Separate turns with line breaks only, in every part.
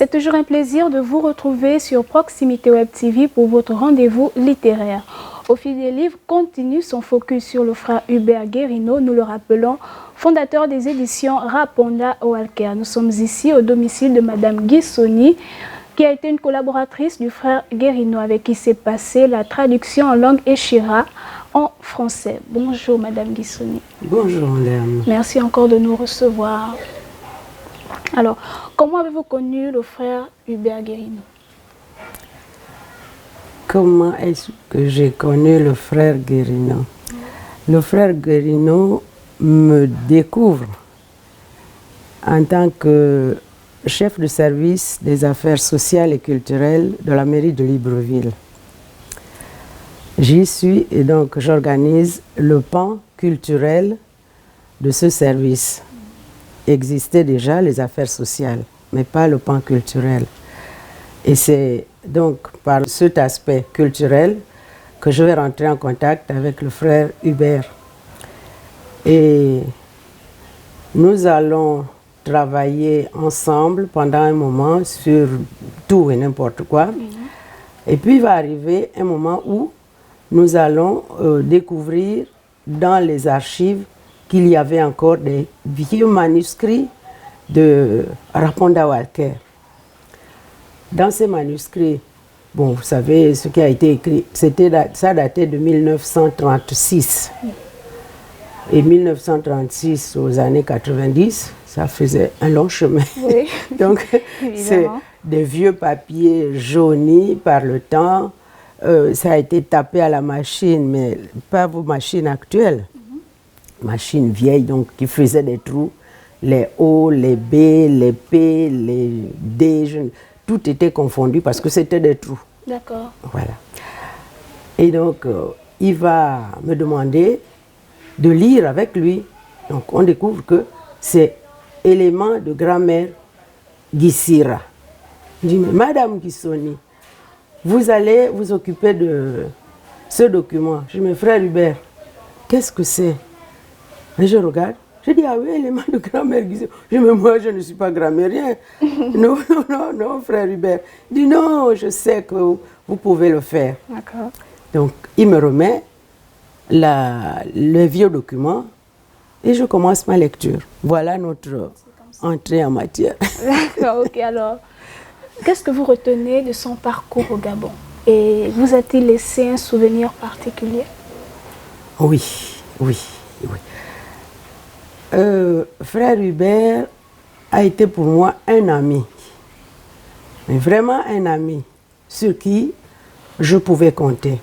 C'est toujours un plaisir de vous retrouver sur Proximité Web TV pour votre rendez-vous littéraire. Au fil des livres, continue son focus sur le frère Hubert Guérino, nous le rappelons, fondateur des éditions Raponda Walker. Nous sommes ici au domicile de Madame Guissoni, qui a été une collaboratrice du frère Guérino, avec qui s'est passée la traduction en langue échira en français. Bonjour Madame Guissoni.
Bonjour Madame.
Merci encore de nous recevoir. Alors, comment avez-vous connu le frère Hubert Guérino?
Comment est-ce que j'ai connu le frère Guérino? Le frère Guérino me découvre en tant que chef de service des affaires sociales et culturelles de la mairie de Libreville. J'y suis et donc j'organise le pan culturel de ce service. Existaient déjà les affaires sociales, mais pas le pan culturel. Et c'est donc par cet aspect culturel que je vais rentrer en contact avec le frère Hubert. Et nous allons travailler ensemble pendant un moment sur tout et n'importe quoi. Et puis il va arriver un moment où nous allons découvrir dans les archives qu'il y avait encore des vieux manuscrits de Raponda Walker. Dans ces manuscrits, bon, vous savez ce qui a été écrit, ça datait de 1936. Et 1936 aux années 90, ça faisait un long chemin.
Oui.
Donc, c'est des vieux papiers jaunis par le temps. Ça a été tapé à la machine, mais pas vos machines actuelles. Machines vieilles, donc, qui faisaient des trous. Les O, les B, les P, les D, tout était confondu parce que c'était des trous.
D'accord.
Voilà. Et donc, il va me demander de lire avec lui. Donc, on découvre que c'est élément de grammaire Guissira. Je dis, mais Madame Guissoni, vous allez vous occuper de ce document. Je dis, mais frère Hubert, qu'est-ce que c'est? Et je regarde. Je dis, ah oui, élément de grammaire Guissira. Je dis, mais moi, je ne suis pas grammairien. Non, non, non, non, frère Hubert. Il dit, non, je sais que vous pouvez le faire.
D'accord.
Donc, il me remet le vieux document et je commence ma lecture. Voilà notre entrée en matière.
D'accord, ok. Alors, qu'est-ce que vous retenez de son parcours au Gabon? Et vous a-t-il laissé un souvenir particulier?
Oui, oui, oui. Frère Hubert a été pour moi un ami, mais vraiment un ami sur qui je pouvais compter.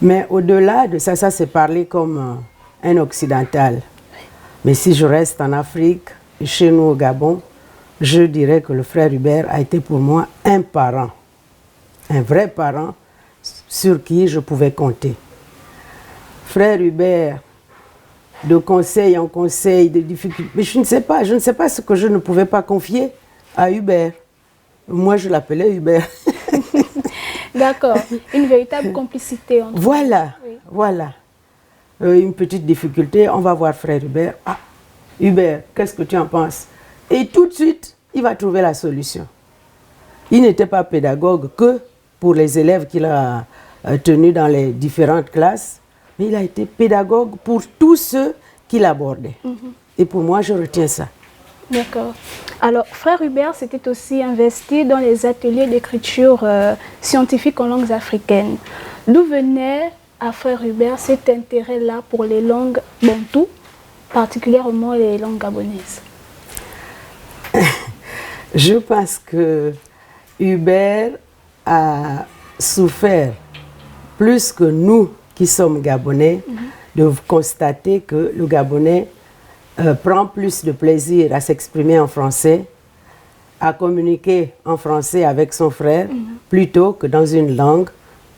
Mais au-delà de ça, ça c'est parler comme un occidental. Mais si je reste en Afrique, chez nous au Gabon, je dirais que le frère Hubert a été pour moi un parent, un vrai parent sur qui je pouvais compter. Frère Hubert, de conseil en conseil, de difficultés, mais je ne sais pas ce que je ne pouvais pas confier à Hubert. Moi, je l'appelais Hubert.
D'accord, une véritable complicité entre
Voilà,
oui.
Voilà. Une petite difficulté, on va voir frère Hubert. Ah, Hubert, qu'est-ce que tu en penses? Et tout de suite, il va trouver la solution. Il n'était pas pédagogue que pour les élèves qu'il a tenus dans les différentes classes, mais il a été pédagogue pour tous ceux qu'il abordait. Et pour moi, je retiens ça.
D'accord. Alors, frère Hubert s'était aussi investi dans les ateliers d'écriture scientifique en langues africaines. D'où venait à frère Hubert cet intérêt-là pour les langues bantoues, particulièrement les langues gabonaises?
Je pense que Hubert a souffert plus que nous qui sommes gabonais de constater que le Gabonais prend plus de plaisir à s'exprimer en français, à communiquer en français avec son frère, plutôt que dans une langue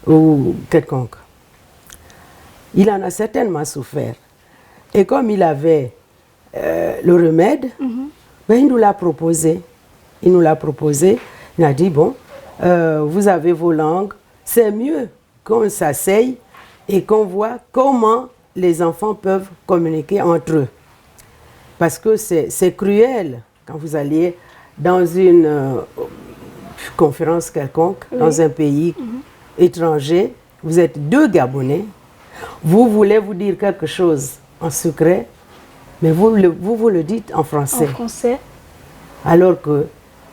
ou quelconque. Il en a certainement souffert. Et comme il avait le remède, ben, il nous l'a proposé. Il nous l'a proposé. Il a dit, bon, vous avez vos langues, c'est mieux qu'on s'asseye et qu'on voit comment les enfants peuvent communiquer entre eux. Parce que c'est cruel quand vous alliez dans une conférence quelconque, dans un pays étranger, vous êtes deux Gabonais, vous voulez vous dire quelque chose en secret, mais vous le dites en français.
En français.
Alors que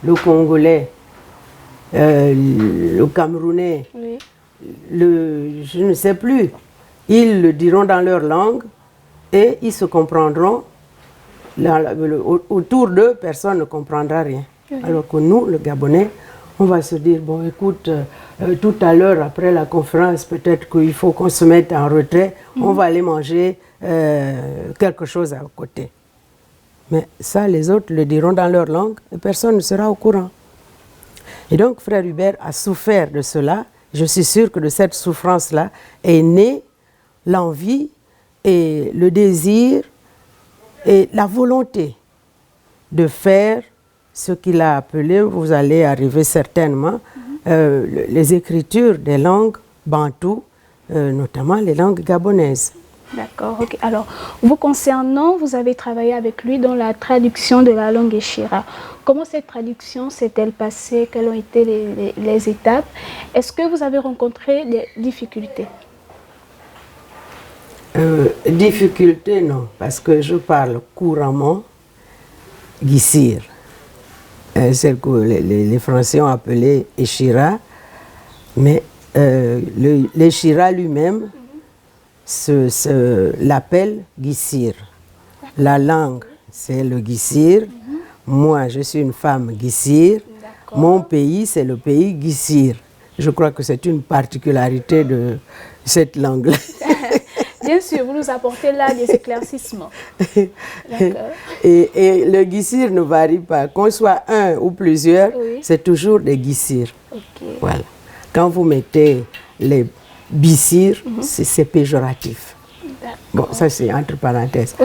le Congolais, le Camerounais, je ne sais plus, ils le diront dans leur langue et ils se comprendront. Autour d'eux, personne ne comprendra rien. Alors que nous, le Gabonais, on va se dire, bon écoute, tout à l'heure, après la conférence, peut-être qu'il faut qu'on se mette en retrait, on va aller manger quelque chose à côté. Mais ça, les autres le diront dans leur langue et personne ne sera au courant. Et donc, frère Hubert a souffert de cela. Je suis sûre que de cette souffrance-là est née l'envie et le désir et la volonté de faire ce qu'il a appelé, vous allez arriver certainement, les écritures des langues bantoues, notamment les langues gabonaises.
D'accord, ok. Alors, vous concernant, vous avez travaillé avec lui dans la traduction de la langue Échira. Comment cette traduction s'est-elle passée? Quelles ont été les étapes? Est-ce que vous avez rencontré des difficultés?
Difficultés, non, parce que je parle couramment Guissir. Celle que les Français ont appelée Échira, mais l'Échira lui-même l'appelle Guissir. La langue, c'est le Guissir. Moi, je suis une femme Guissir. Mon pays, c'est le pays Guissir. Je crois que c'est une particularité de cette langue-là.
Bien sûr, vous nous apportez là des éclaircissements.
Et le Guissir ne varie pas. Qu'on soit un ou plusieurs, c'est toujours des Guissirs. Voilà. Quand vous mettez les Bissir, c'est péjoratif. Bon, ça c'est entre parenthèses.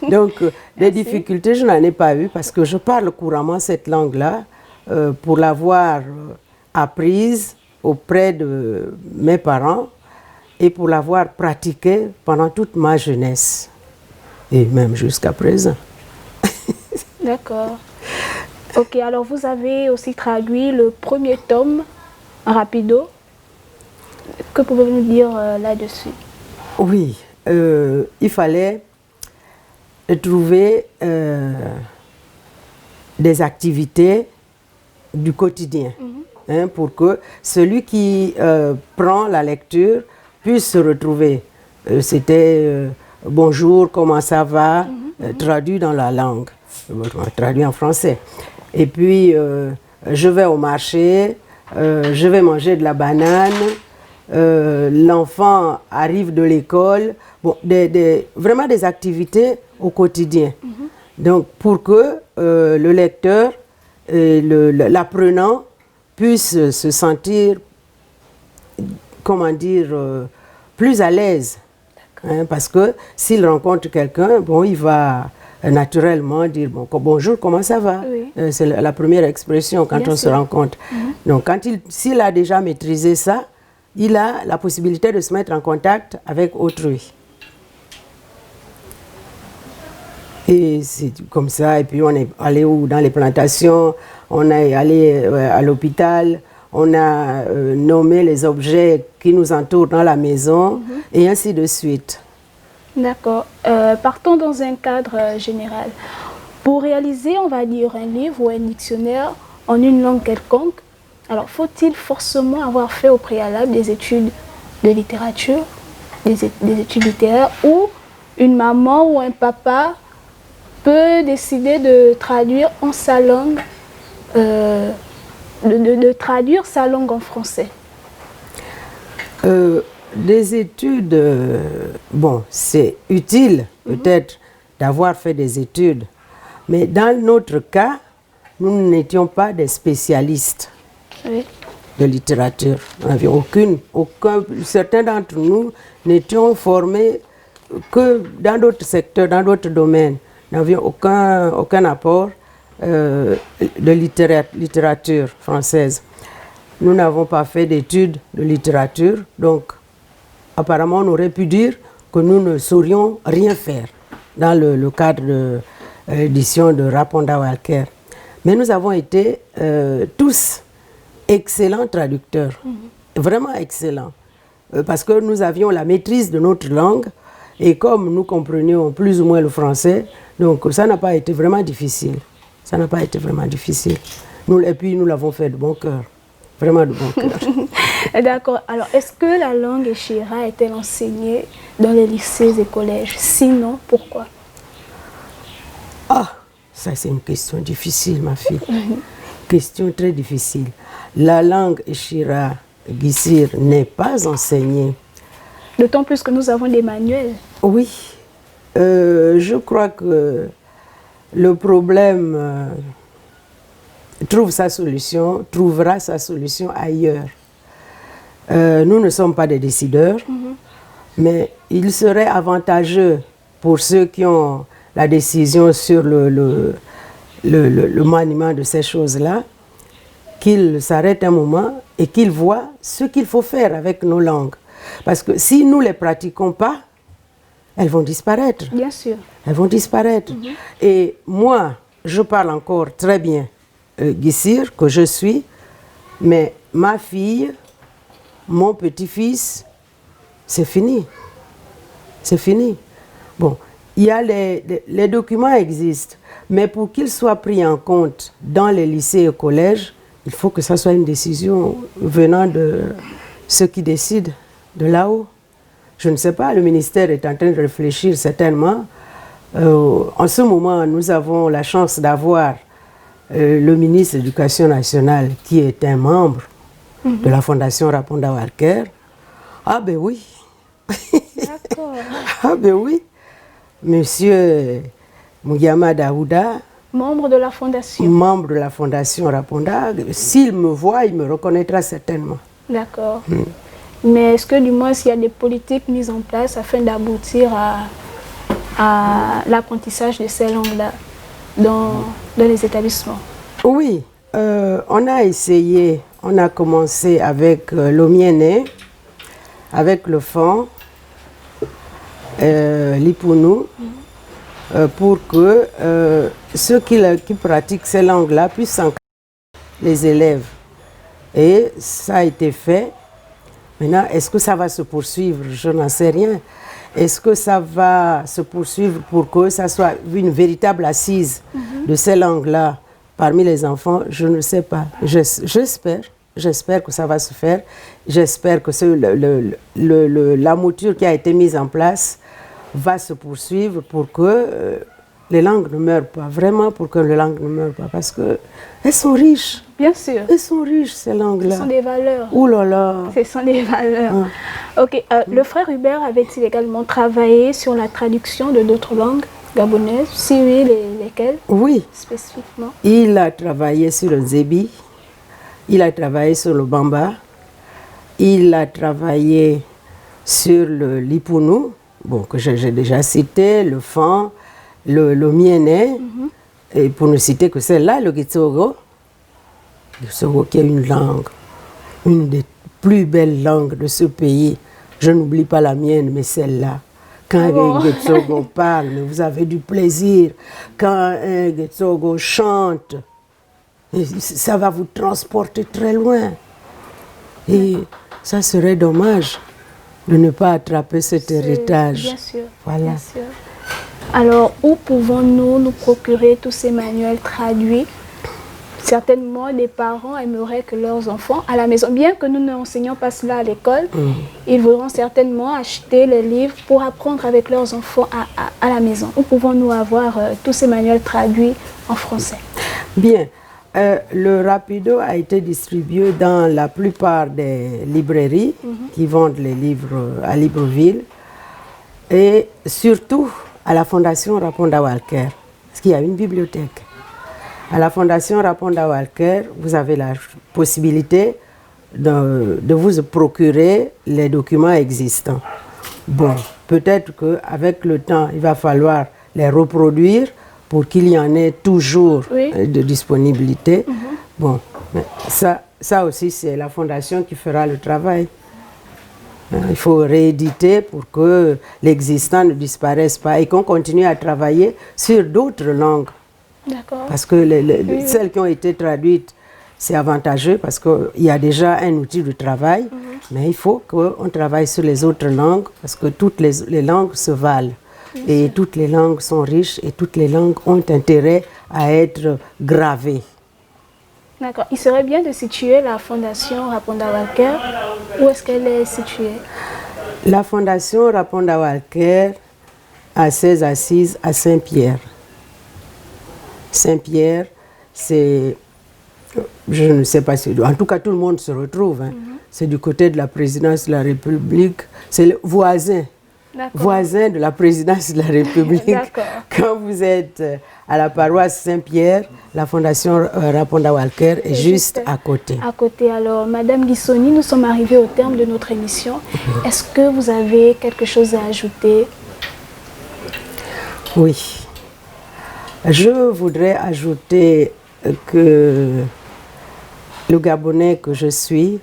Donc, des difficultés, je n'en ai pas eu parce que je parle couramment cette langue-là pour l'avoir apprise auprès de mes parents et pour l'avoir pratiquée pendant toute ma jeunesse et même jusqu'à présent.
D'accord. Ok, alors vous avez aussi traduit le premier tome, Rapido. Que pouvez-vous nous dire là-dessus?
Oui, il fallait trouver des activités du quotidien pour que celui qui prend la lecture puisse se retrouver. C'était bonjour, comment ça va, traduit dans la langue, traduit en français. Et puis, je vais au marché, je vais manger de la banane. L'enfant arrive de l'école, bon, vraiment des activités au quotidien. Donc, pour que le lecteur, l'apprenant, puisse se sentir, comment dire, plus à l'aise. Parce que s'il rencontre quelqu'un, bon, il va naturellement dire bon, bonjour, comment ça va? C'est la première expression quand on se rencontre. Donc, s'il a déjà maîtrisé ça, il a la possibilité de se mettre en contact avec autrui. Et c'est comme ça, et puis on est allé dans les plantations, on est allé à l'hôpital, on a nommé les objets qui nous entourent dans la maison, et ainsi de suite.
D'accord. Partons dans un cadre général. Pour réaliser, on va dire, un livre ou un dictionnaire en une langue quelconque, alors, faut-il forcément avoir fait au préalable des études de littérature, des études littéraires, ou une maman ou un papa peut décider de traduire en sa langue, de traduire sa langue en français?
Des études, bon, c'est utile peut-être d'avoir fait des études, mais dans notre cas, nous n'étions pas des spécialistes. De littérature. Certains d'entre nous n'étions formés que dans d'autres secteurs, dans d'autres domaines. Nous n'avions aucun apport de littérature française. Nous n'avons pas fait d'études de littérature, donc apparemment on aurait pu dire que nous ne saurions rien faire dans le cadre de l'édition de Raponda Walker. Mais nous avons été tous excellents traducteurs, vraiment excellents, parce que nous avions la maîtrise de notre langue et comme nous comprenions plus ou moins le français, donc ça n'a pas été vraiment difficile. Ça n'a pas été vraiment difficile. Et puis nous l'avons fait de bon cœur, vraiment de bon cœur.
D'accord. Alors, est-ce que la langue Eshira est-elle enseignée dans les lycées et collèges? Sinon, pourquoi?
Ah, ça c'est une question difficile, ma fille. Question très difficile. La langue Eshira Gissir n'est pas enseignée.
D'autant plus que nous avons des manuels.
Oui, je crois que le problème trouvera sa solution ailleurs. Nous ne sommes pas des décideurs, mais il serait avantageux pour ceux qui ont la décision sur le maniement de ces choses-là, qu'ils s'arrêtent un moment et qu'ils voient ce qu'il faut faire avec nos langues. Parce que si nous ne les pratiquons pas, elles vont disparaître.
Bien sûr.
Elles vont disparaître. Et moi, je parle encore très bien Gissir, que je suis, mais ma fille, mon petit-fils, c'est fini. C'est fini. Bon, il y a les documents existent, mais pour qu'ils soient pris en compte dans les lycées et collèges, il faut que ça soit une décision venant de ceux qui décident de là-haut. Je ne sais pas, le ministère est en train de réfléchir certainement. En ce moment, nous avons la chance d'avoir le ministre de l'Éducation nationale qui est un membre de la Fondation Raponda Walker. Ah ben oui.
D'accord.
Ah ben oui. Monsieur Mugama Daouda,
Membre de la Fondation.
membre de la Fondation Raponda, s'il me voit, il me reconnaîtra certainement.
D'accord. Mais est-ce que du moins il y a des politiques mises en place afin d'aboutir à l'apprentissage de ces langues-là dans les établissements?
Oui, on a essayé, on a commencé avec l'Omiene, avec le FON, l'Ipounou, pour que ceux qui pratiquent ces langues-là puissent encadrer les élèves. Et ça a été fait. Maintenant, est-ce que ça va se poursuivre? Je n'en sais rien. Est-ce que ça va se poursuivre pour que ça soit une véritable assise de ces langues-là parmi les enfants? Je ne sais pas. J'espère que ça va se faire. J'espère que la mouture qui a été mise en place va se poursuivre pour que les langues ne meurent pas. Vraiment pour que les langues ne meurent pas. Parce qu'elles sont riches.
Bien sûr.
Elles sont riches, ces langues-là.
Ce sont des valeurs.
Ouh là là.
Ce sont des valeurs. Ok. Le frère Hubert avait-il également travaillé sur la traduction de d'autres langues gabonaises? Si oui, lesquelles?
Oui.
Spécifiquement.
Il a travaillé sur le Zébi. Il a travaillé sur le Bamba. Il a travaillé sur l'Ipounou, bon, que j'ai déjà cité, le Fan, le Miene, et pour ne citer que celle-là, le Gitsogo. Le Gitsogo qui est une langue, une des plus belles langues de ce pays. Je n'oublie pas la mienne, mais celle-là. Quand un Gitsogo parle, mais vous avez du plaisir. Quand un Gitsogo chante, ça va vous transporter très loin. Et ça serait dommage de ne pas attraper cet héritage.
Bien sûr.
Voilà.
Bien sûr. Alors, où pouvons-nous nous procurer tous ces manuels traduits? Certainement, des parents aimeraient que leurs enfants, à la maison, bien que nous n'enseignons pas cela à l'école, ils voudront certainement acheter les livres pour apprendre avec leurs enfants à la maison. Où pouvons-nous avoir tous ces manuels traduits en français?
Bien. Le Rapido a été distribué dans la plupart des librairies qui vendent les livres à Libreville et surtout à la Fondation Raponda Walker, parce qu'il y a une bibliothèque. À la Fondation Raponda Walker, vous avez la possibilité de vous procurer les documents existants. Bon, peut-être qu'avec le temps, il va falloir les reproduire pour qu'il y en ait toujours de disponibilité. Bon, mais ça aussi, c'est la Fondation qui fera le travail. Il faut rééditer pour que l'existant ne disparaisse pas et qu'on continue à travailler sur d'autres langues
D'accord.
Parce que celles qui ont été traduites, c'est avantageux parce qu'il y a déjà un outil de travail, mais il faut qu'on travaille sur les autres langues parce que toutes les langues se valent. Et toutes les langues sont riches et toutes les langues ont intérêt à être gravées.
D'accord. Il serait bien de situer la Fondation Raponda Walker. Où est-ce qu'elle est située?
La Fondation Raponda Walker a ses assises à Saint-Pierre. Saint-Pierre, c'est, je ne sais pas si, en tout cas tout le monde se retrouve. Hein. C'est du côté de la présidence de la République, c'est le voisin de la présidence de la République. Quand vous êtes à la paroisse Saint-Pierre, la Fondation Raponda Walker est juste à côté.
À côté. Alors, Madame Guissoni, nous sommes arrivés au terme de notre émission. Est-ce que vous avez quelque chose à ajouter?
Oui. Je voudrais ajouter que le Gabonais que je suis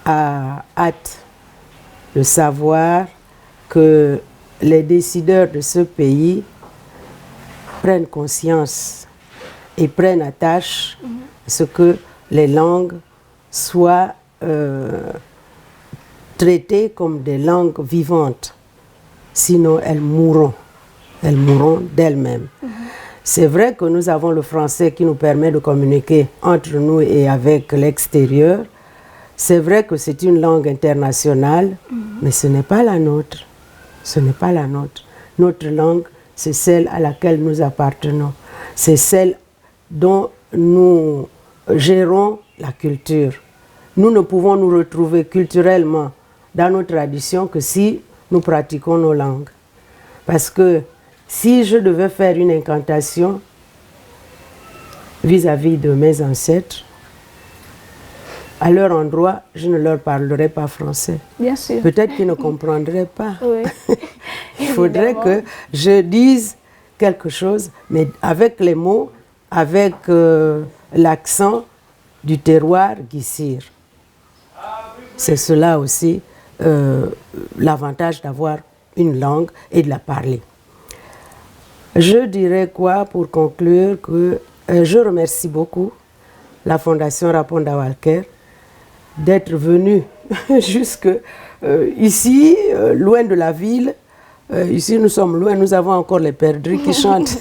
a hâte de savoir que les décideurs de ce pays prennent conscience et prennent à tâche ce que les langues soient traitées comme des langues vivantes. Sinon, elles mourront d'elles-mêmes. C'est vrai que nous avons le français qui nous permet de communiquer entre nous et avec l'extérieur. C'est vrai que c'est une langue internationale, mais ce n'est pas la nôtre. Ce n'est pas la nôtre. Notre langue, c'est celle à laquelle nous appartenons. C'est celle dont nous gérons la culture. Nous ne pouvons nous retrouver culturellement dans nos traditions que si nous pratiquons nos langues. Parce que si je devais faire une incantation vis-à-vis de mes ancêtres, à leur endroit, je ne leur parlerai pas français.
Bien sûr.
Peut-être qu'ils ne comprendraient pas.
Oui.
Il faudrait que je dise quelque chose, mais avec les mots, avec l'accent du terroir Guissir. C'est cela aussi l'avantage d'avoir une langue et de la parler. Je dirais quoi pour conclure que je remercie beaucoup la Fondation Raponda Walker d'être venue jusque ici, loin de la ville. Ici, nous sommes loin, nous avons encore les perdrix qui chantent.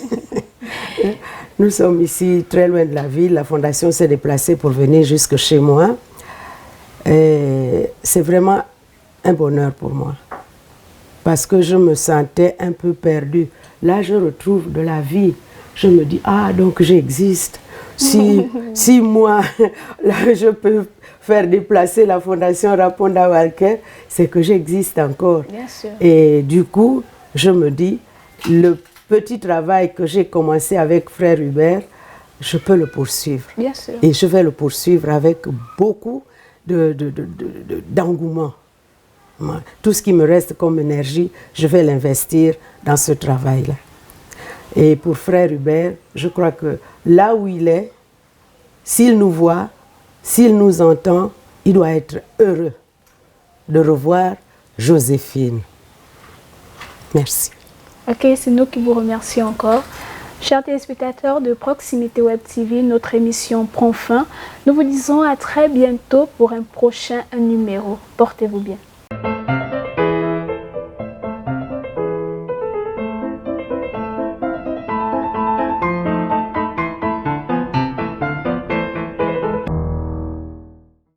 Nous sommes ici très loin de la ville. La Fondation s'est déplacée pour venir jusque chez moi. C'est vraiment un bonheur pour moi parce que je me sentais un peu perdue. Là, je retrouve de la vie. Je me dis, ah, donc j'existe. Si moi, là, je peux faire déplacer la Fondation Raponda Walker, c'est que j'existe encore.
Bien sûr.
Et du coup, je me dis, le petit travail que j'ai commencé avec Frère Hubert, je peux le poursuivre.
Bien sûr.
Et je vais le poursuivre avec beaucoup d'engouement. Tout ce qui me reste comme énergie, je vais l'investir dans ce travail-là. Et pour Frère Hubert, je crois que là où il est, s'il nous voit, s'il nous entend, il doit être heureux de revoir Joséphine. Merci.
Ok, c'est nous qui vous remercions encore. Chers téléspectateurs de Proximité Web TV, notre émission prend fin. Nous vous disons à très bientôt pour un prochain numéro. Portez-vous bien.